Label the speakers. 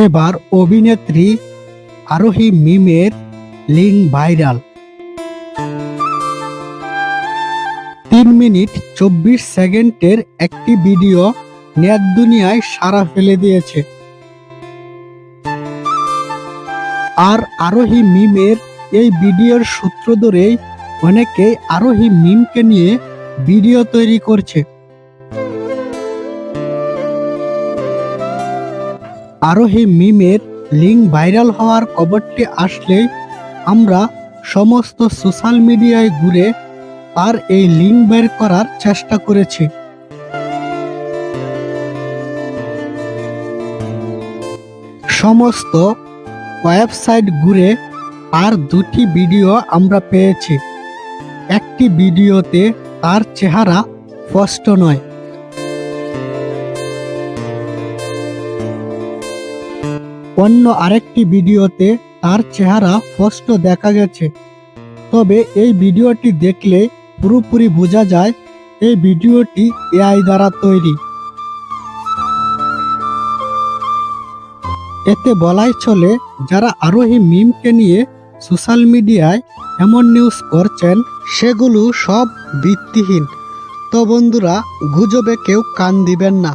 Speaker 1: এবার অভিনেত্রী আরোহী মিমের লিঙ্ক ভাইরাল। 3 মিনিট 24 সেকেন্ডের একটি ভিডিও নেট দুনিয়ায় সাড়া ফেলে দিয়েছে। আর আরোহী মিমের এই ভিডিওর সূত্র ধরেই অনেকেই আরোহী মিমকে নিয়ে ভিডিও তৈরি করছে। আরোহী মিমের লিঙ্ক ভাইরাল হওয়ার খবরটি আসলেই আমরা সমস্ত সোশ্যাল মিডিয়ায় ঘুরে তার এই লিঙ্ক বের করার চেষ্টা করেছি। সমস্ত ওয়েবসাইট ঘুরে তার দুটি ভিডিও আমরা পেয়েছি। একটি ভিডিওতে তার চেহারা স্পষ্ট নয়, অন্য আরেকটি ভিডিওতে তার চেহারা স্পষ্ট দেখা গেছে। তবে এই ভিডিওটি দেখলে পুরোপুরি বোঝা যায় এই ভিডিওটি এআই দ্বারা তৈরি। এতে বলাই চলে, যারা আরোহী মিমকে নিয়ে সোশ্যাল মিডিয়ায় এমন নিউজ করছেন সেগুলো সব ভিত্তিহীন। তো বন্ধুরা, গুজবে কেউ কান দিবেন না।